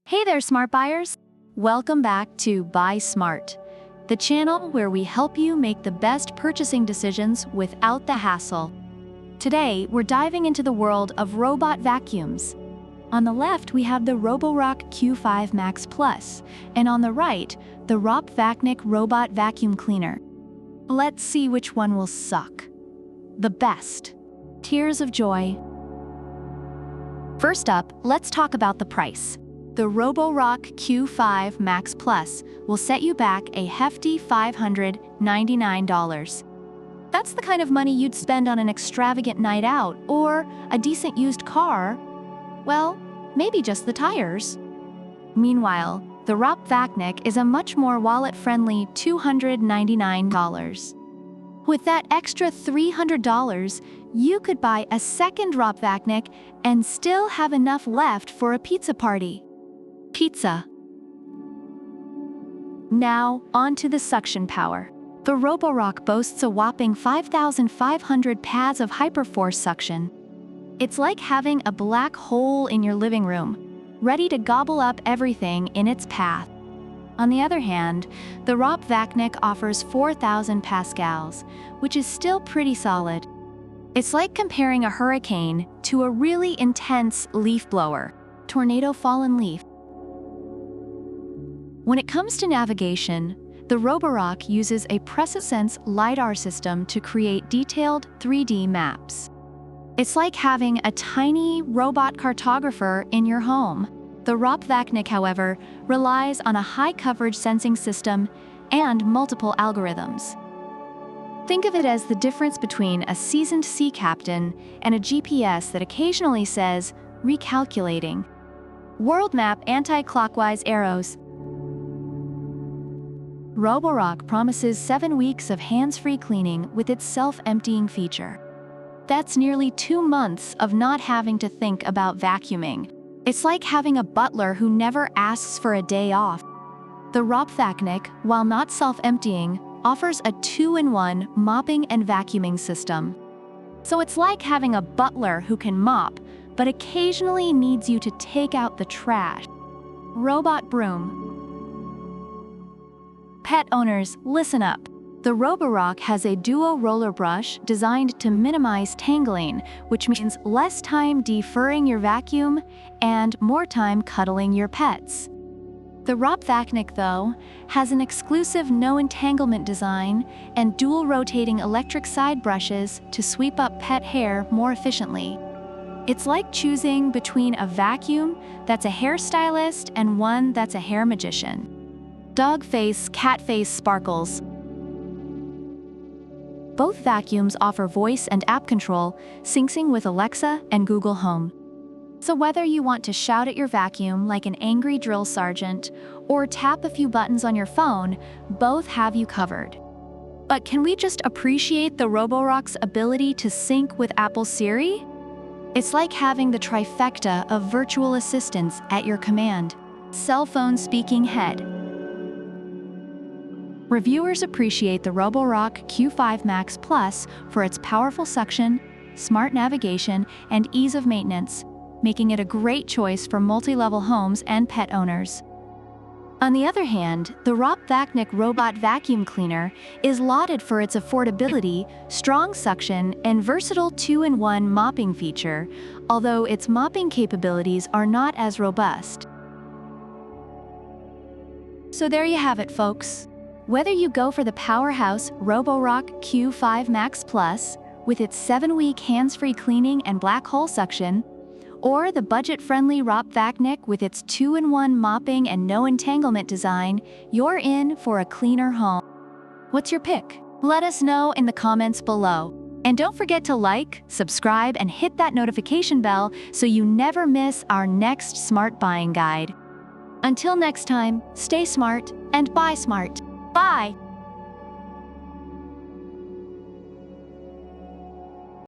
Hey there, smart buyers! Welcome back to Buy Smart, the channel where we help you make the best purchasing decisions without the hassle. Today, we're diving into the world of robot vacuums. On the left, we have the Roborock Q5 Max Plus, and on the right, the ROPVACNIC Robot Vacuum Cleaner. Let's see which one will suck the best. Tears of joy. First up, let's talk about the price. The Roborock Q5 Max Plus will set you back a hefty $599. That's the kind of money you'd spend on an extravagant night out or a decent used car. Well, maybe just the tires. Meanwhile, the ROPVACNIC is a much more wallet-friendly $299. With that extra $300, you could buy a second ROPVACNIC and still have enough left for a pizza party. Pizza. Now, on to the suction power. The Roborock boasts a whopping 5,500 pads of hyperforce suction. It's like having a black hole in your living room, ready to gobble up everything in its path. On the other hand, the ROPVACNIC offers 4,000 pascals, which is still pretty solid. It's like comparing a hurricane to a really intense leaf blower, tornado fallen leaf. When it comes to navigation, the Roborock uses a PresaSense LiDAR system to create detailed 3D maps. It's like having a tiny robot cartographer in your home. The ROPVACNIC, however, relies on a high-coverage sensing system and multiple algorithms. Think of it as the difference between a seasoned sea captain and a GPS that occasionally says, recalculating. World map anti-clockwise arrows. Roborock promises 7 weeks of hands-free cleaning with its self-emptying feature. That's nearly 2 months of not having to think about vacuuming. It's like having a butler who never asks for a day off. The ROPVACNIC, while not self-emptying, offers a 2-in-1 mopping and vacuuming system. So it's like having a butler who can mop, but occasionally needs you to take out the trash. Robot broom. Pet owners, listen up. The Roborock has a duo roller brush designed to minimize tangling, which means less time defurring your vacuum and more time cuddling your pets. The ROPVACNIC, though, has an exclusive no-entanglement design and dual-rotating electric side brushes to sweep up pet hair more efficiently. It's like choosing between a vacuum that's a hairstylist and one that's a hair magician. Dog face, cat face sparkles. Both vacuums offer voice and app control, syncing with Alexa and Google Home. So whether you want to shout at your vacuum like an angry drill sergeant or tap a few buttons on your phone, both have you covered. But can we just appreciate the Roborock's ability to sync with Apple Siri? It's like having the trifecta of virtual assistants at your command. Cell phone speaking head. Reviewers appreciate the Roborock Q5 Max Plus for its powerful suction, smart navigation, and ease of maintenance, making it a great choice for multi-level homes and pet owners. On the other hand, the ROPVACNIC Robot Vacuum Cleaner is lauded for its affordability, strong suction, and versatile 2-in-1 mopping feature, although its mopping capabilities are not as robust. So there you have it, folks. Whether you go for the powerhouse Roborock Q5 Max Plus with its 7-week hands-free cleaning and black hole suction, or the budget-friendly ROPVACNIC with its 2-in-1 mopping and no-entanglement design, you're in for a cleaner home. What's your pick? Let us know in the comments below. And don't forget to like, subscribe, and hit that notification bell so you never miss our next smart buying guide. Until next time, stay smart and buy smart. Bye!